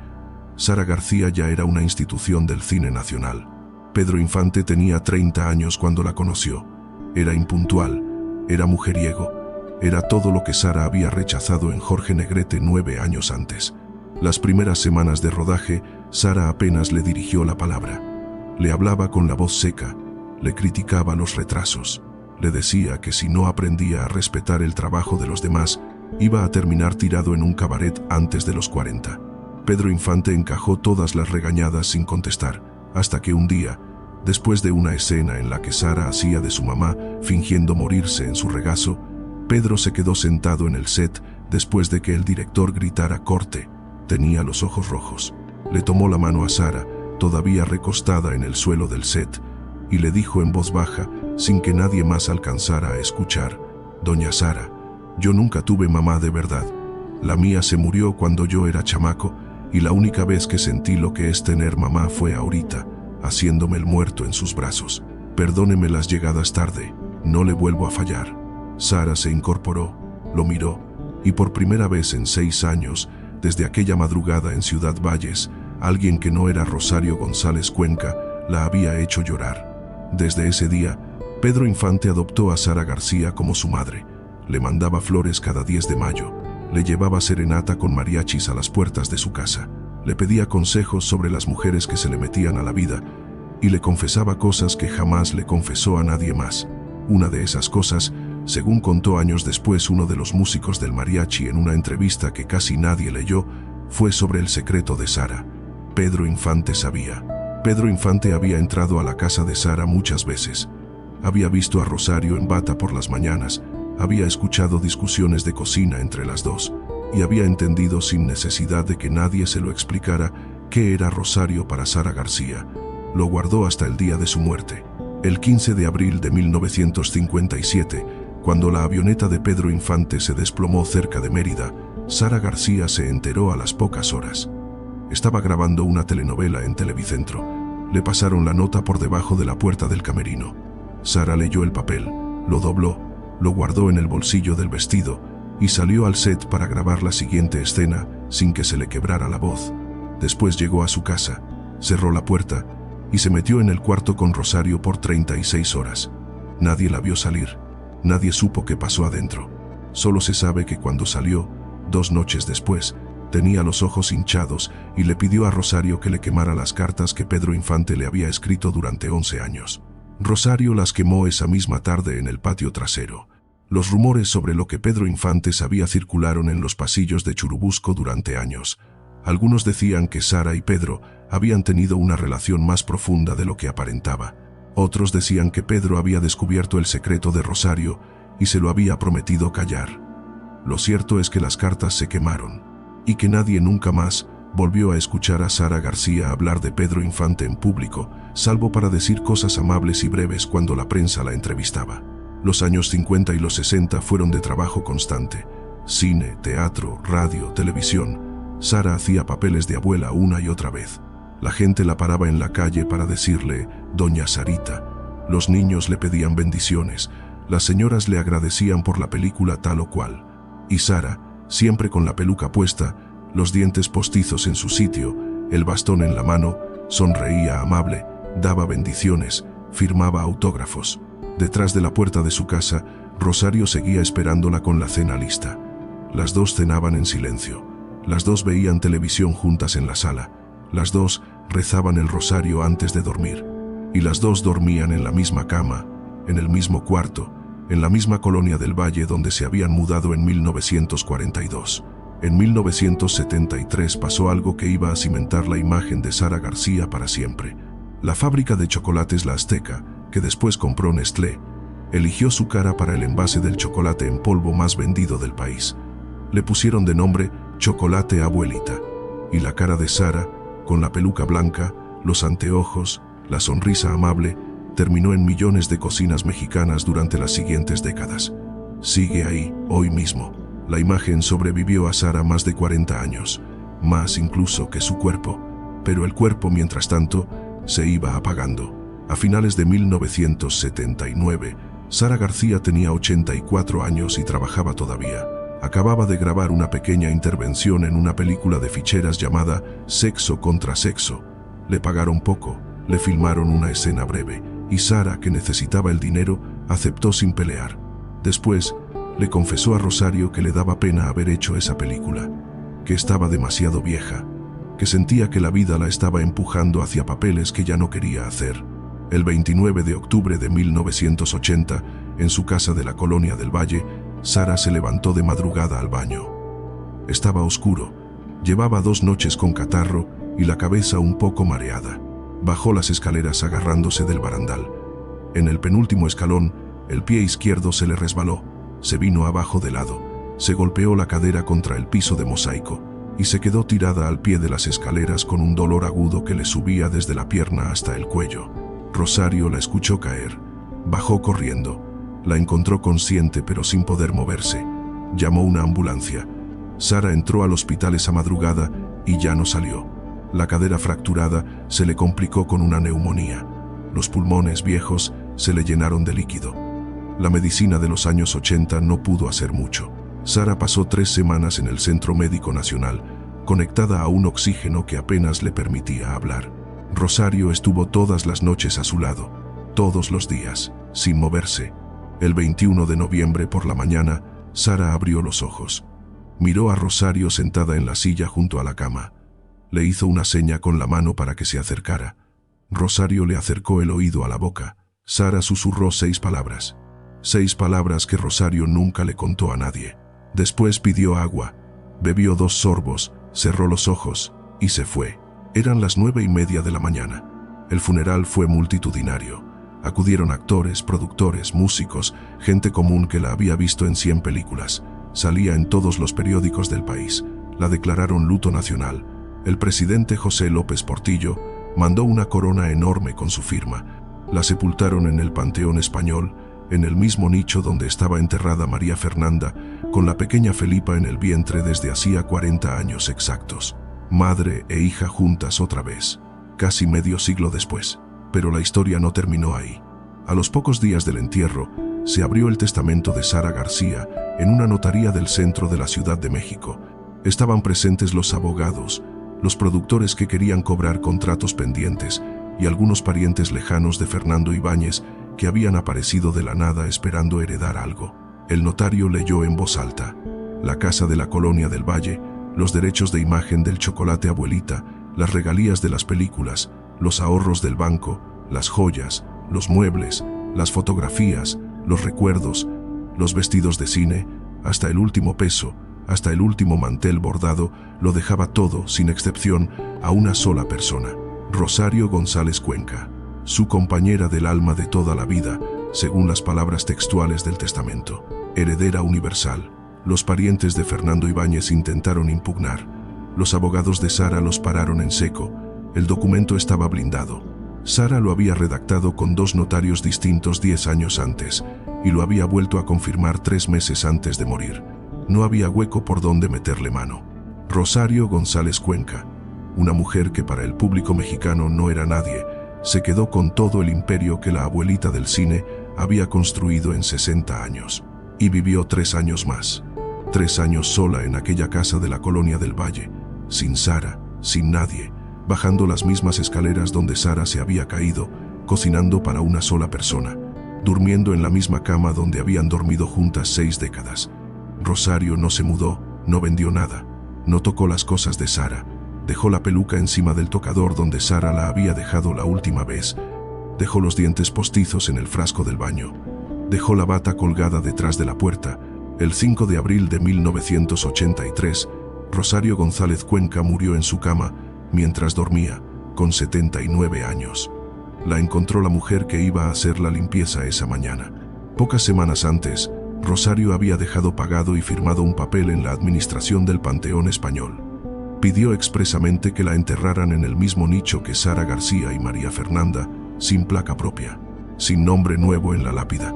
Sara García ya era una institución del cine nacional. Pedro Infante tenía 30 años cuando la conoció. Era impuntual, era mujeriego, era todo lo que Sara había rechazado en Jorge Negrete 9 años antes. Las primeras semanas de rodaje, Sara apenas le dirigió la palabra. Le hablaba con la voz seca, le criticaba los retrasos. Le decía que si no aprendía a respetar el trabajo de los demás, iba a terminar tirado en un cabaret antes de los 40. Pedro Infante encajó todas las regañadas sin contestar, hasta que un día, después de una escena en la que Sara hacía de su mamá, fingiendo morirse en su regazo, Pedro se quedó sentado en el set después de que el director gritara corte. Tenía los ojos rojos. Le tomó la mano a Sara, todavía recostada en el suelo del set, y le dijo en voz baja, sin que nadie más alcanzara a escuchar: «Doña Sara, yo nunca tuve mamá de verdad. La mía se murió cuando yo era chamaco, y la única vez que sentí lo que es tener mamá fue ahorita, haciéndome el muerto en sus brazos. Perdóneme las llegadas tarde, no le vuelvo a fallar». Sara se incorporó, lo miró, y por primera vez en 6 años, desde aquella madrugada en Ciudad Valles, alguien que no era Rosario González Cuenca la había hecho llorar. Desde ese día, Pedro Infante adoptó a Sara García como su madre. Le mandaba flores cada 10 de mayo, le llevaba serenata con mariachis a las puertas de su casa, le pedía consejos sobre las mujeres que se le metían a la vida y le confesaba cosas que jamás le confesó a nadie más. Una de esas cosas, según contó años después uno de los músicos del mariachi en una entrevista que casi nadie leyó, fue sobre el secreto de Sara. Pedro Infante sabía. Pedro Infante había entrado a la casa de Sara muchas veces. Había visto a Rosario en bata por las mañanas, había escuchado discusiones de cocina entre las dos, y había entendido sin necesidad de que nadie se lo explicara qué era Rosario para Sara García. Lo guardó hasta el día de su muerte. El 15 de abril de 1957, cuando la avioneta de Pedro Infante se desplomó cerca de Mérida, Sara García se enteró a las pocas horas. Estaba grabando una telenovela en Televicentro. Le pasaron la nota por debajo de la puerta del camerino. Sara leyó el papel, lo dobló, lo guardó en el bolsillo del vestido y salió al set para grabar la siguiente escena sin que se le quebrara la voz. Después llegó a su casa, cerró la puerta y se metió en el cuarto con Rosario por 36 horas. Nadie la vio salir. Nadie supo qué pasó adentro. Solo se sabe que cuando salió, 2 noches después, tenía los ojos hinchados y le pidió a Rosario que le quemara las cartas que Pedro Infante le había escrito durante 11 años. Rosario las quemó esa misma tarde en el patio trasero. Los rumores sobre lo que Pedro Infante sabía circularon en los pasillos de Churubusco durante años. Algunos decían que Sara y Pedro habían tenido una relación más profunda de lo que aparentaba. Otros decían que Pedro había descubierto el secreto de Rosario y se lo había prometido callar. Lo cierto es que las cartas se quemaron y que nadie nunca más volvió a escuchar a Sara García hablar de Pedro Infante en público, salvo para decir cosas amables y breves cuando la prensa la entrevistaba. Los años 50 y los 60 fueron de trabajo constante. Cine, teatro, radio, televisión. Sara hacía papeles de abuela una y otra vez. La gente la paraba en la calle para decirle «Doña Sarita». Los niños le pedían bendiciones. Las señoras le agradecían por la película tal o cual. Y Sara, siempre con la peluca puesta, los dientes postizos en su sitio, el bastón en la mano, sonreía amable, daba bendiciones, firmaba autógrafos. Detrás de la puerta de su casa, Rosario seguía esperándola con la cena lista. Las dos cenaban en silencio. Las dos veían televisión juntas en la sala. Las dos rezaban el rosario antes de dormir. Y las dos dormían en la misma cama, en el mismo cuarto, en la misma colonia del Valle donde se habían mudado en 1942. En 1973 pasó algo que iba a cimentar la imagen de Sara García para siempre. La fábrica de chocolates La Azteca, que después compró Nestlé, eligió su cara para el envase del chocolate en polvo más vendido del país. Le pusieron de nombre Chocolate Abuelita. Y la cara de Sara, con la peluca blanca, los anteojos, la sonrisa amable, terminó en millones de cocinas mexicanas durante las siguientes décadas. Sigue ahí, hoy mismo. La imagen sobrevivió a Sara más de 40 años, más incluso que su cuerpo. Pero el cuerpo, mientras tanto, se iba apagando. A finales de 1979, Sara García tenía 84 años y trabajaba todavía. Acababa de grabar una pequeña intervención en una película de ficheras llamada Sexo contra Sexo. Le pagaron poco, le filmaron una escena breve, y Sara, que necesitaba el dinero, aceptó sin pelear. Después, le confesó a Rosario que le daba pena haber hecho esa película, que estaba demasiado vieja, que sentía que la vida la estaba empujando hacia papeles que ya no quería hacer. El 29 de octubre de 1980, en su casa de la colonia del Valle, Sara se levantó de madrugada al baño. Estaba oscuro, llevaba 2 noches con catarro y la cabeza un poco mareada. Bajó las escaleras agarrándose del barandal. En el penúltimo escalón, el pie izquierdo se le resbaló, se vino abajo de lado, se golpeó la cadera contra el piso de mosaico y se quedó tirada al pie de las escaleras con un dolor agudo que le subía desde la pierna hasta el cuello. Rosario la escuchó caer. Bajó corriendo. La encontró consciente pero sin poder moverse. Llamó una ambulancia. Sara entró al hospital esa madrugada y ya no salió. La cadera fracturada se le complicó con una neumonía. Los pulmones viejos se le llenaron de líquido. La medicina de los años 80 no pudo hacer mucho. Sara pasó 3 semanas en el Centro Médico Nacional, conectada a un oxígeno que apenas le permitía hablar. Rosario estuvo todas las noches a su lado, todos los días, sin moverse. El 21 de noviembre por la mañana, Sara abrió los ojos. Miró a Rosario sentada en la silla junto a la cama. Le hizo una seña con la mano para que se acercara. Rosario le acercó el oído a la boca. Sara susurró 6 palabras. 6 palabras que Rosario nunca le contó a nadie. Después pidió agua. Bebió 2 sorbos, cerró los ojos y se fue. Eran las 9:30 de la mañana. El funeral fue multitudinario. Acudieron actores, productores, músicos, gente común que la había visto en 100 películas. Salía en todos los periódicos del país. La declararon luto nacional. El presidente José López Portillo mandó una corona enorme con su firma. La sepultaron en el Panteón Español, en el mismo nicho donde estaba enterrada María Fernanda, con la pequeña Felipa en el vientre desde hacía 40 años exactos. Madre e hija juntas otra vez, casi medio siglo después. Pero la historia no terminó ahí. A los pocos días del entierro, se abrió el testamento de Sara García en una notaría del centro de la Ciudad de México. Estaban presentes los abogados, los productores que querían cobrar contratos pendientes y algunos parientes lejanos de Fernando Ibáñez que habían aparecido de la nada esperando heredar algo. El notario leyó en voz alta: la casa de la colonia del Valle, los derechos de imagen del chocolate Abuelita, las regalías de las películas, los ahorros del banco, las joyas, los muebles, las fotografías, los recuerdos, los vestidos de cine, hasta el último peso, hasta el último mantel bordado, lo dejaba todo, sin excepción, a una sola persona: Rosario González Cuenca, su compañera del alma de toda la vida, según las palabras textuales del testamento. Heredera universal. Los parientes de Fernando Ibáñez intentaron impugnar. Los abogados de Sara los pararon en seco. El documento estaba blindado. Sara lo había redactado con 2 notarios distintos 10 años antes, y lo había vuelto a confirmar 3 meses antes de morir. No había hueco por donde meterle mano. Rosario González Cuenca, una mujer que para el público mexicano no era nadie, se quedó con todo el imperio que la abuelita del cine había construido en 60 años. Y vivió 3 años más. 3 años sola en aquella casa de la Colonia del Valle, sin Sara, sin nadie, bajando las mismas escaleras donde Sara se había caído, cocinando para una sola persona, durmiendo en la misma cama donde habían dormido juntas 6 décadas. Rosario no se mudó, no vendió nada, no tocó las cosas de Sara, dejó la peluca encima del tocador donde Sara la había dejado la última vez, dejó los dientes postizos en el frasco del baño, dejó la bata colgada detrás de la puerta. El 5 de abril de 1983, Rosario González Cuenca murió en su cama mientras dormía, con 79 años. La encontró la mujer que iba a hacer la limpieza esa mañana. Pocas semanas antes, Rosario había dejado pagado y firmado un papel en la administración del Panteón Español. Pidió expresamente que la enterraran en el mismo nicho que Sara García y María Fernanda, sin placa propia, sin nombre nuevo en la lápida,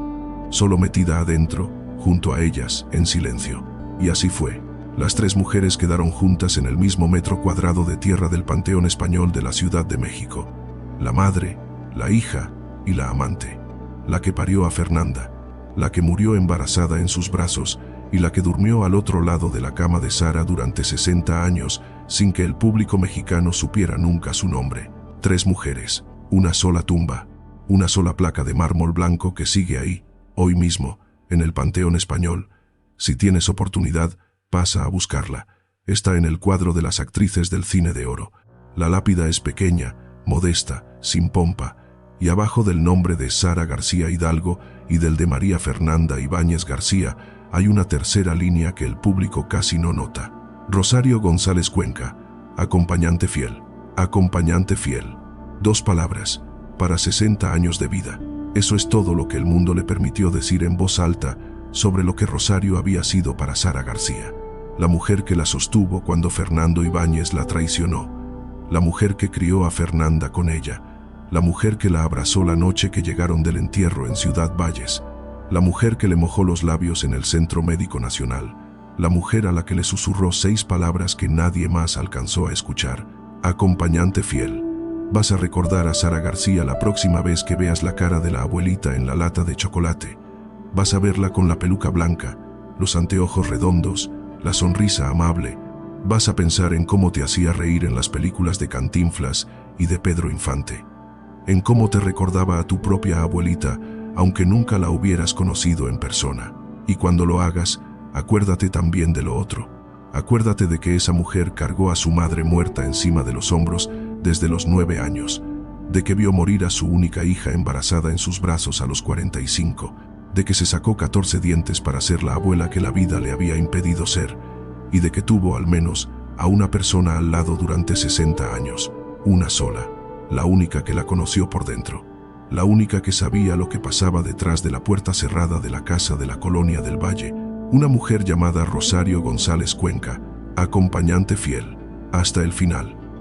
solo metida adentro, junto a ellas, en silencio. Y así fue. Las 3 mujeres quedaron juntas en el mismo metro cuadrado de tierra del Panteón Español de la Ciudad de México. La madre, la hija y la amante. La que parió a Fernanda, la que murió embarazada en sus brazos y la que durmió al otro lado de la cama de Sara durante 60 años sin que el público mexicano supiera nunca su nombre. 3 mujeres, una sola tumba, una sola placa de mármol blanco que sigue ahí, hoy mismo, en el Panteón Español. Si tienes oportunidad, pasa a buscarla. Está en el cuadro de las actrices del cine de oro. La lápida es pequeña, modesta, sin pompa, y abajo del nombre de Sara García Hidalgo y del de María Fernanda Ibáñez García hay una tercera línea que el público casi no nota. Rosario González Cuenca, acompañante fiel. Acompañante fiel. 2 palabras, para 60 años de vida. Eso es todo lo que el mundo le permitió decir en voz alta sobre lo que Rosario había sido para Sara García. La mujer que la sostuvo cuando Fernando Ibáñez la traicionó. La mujer que crió a Fernanda con ella. La mujer que la abrazó la noche que llegaron del entierro en Ciudad Valles. La mujer que le mojó los labios en el Centro Médico Nacional. La mujer a la que le susurró 6 palabras que nadie más alcanzó a escuchar. Acompañante fiel. Vas a recordar a Sara García la próxima vez que veas la cara de la abuelita en la lata de chocolate. Vas a verla con la peluca blanca, los anteojos redondos, la sonrisa amable. Vas a pensar en cómo te hacía reír en las películas de Cantinflas y de Pedro Infante. En cómo te recordaba a tu propia abuelita, aunque nunca la hubieras conocido en persona. Y cuando lo hagas, acuérdate también de lo otro. Acuérdate de que esa mujer cargó a su madre muerta encima de los hombros desde los 9 años, de que vio morir a su única hija embarazada en sus brazos a los 45, de que se sacó 14 dientes para ser la abuela que la vida le había impedido ser, y de que tuvo al menos a una persona al lado durante 60 años, una sola, la única que la conoció por dentro, la única que sabía lo que pasaba detrás de la puerta cerrada de la casa de la Colonia del Valle, una mujer llamada Rosario González Cuenca, acompañante fiel, hasta el final.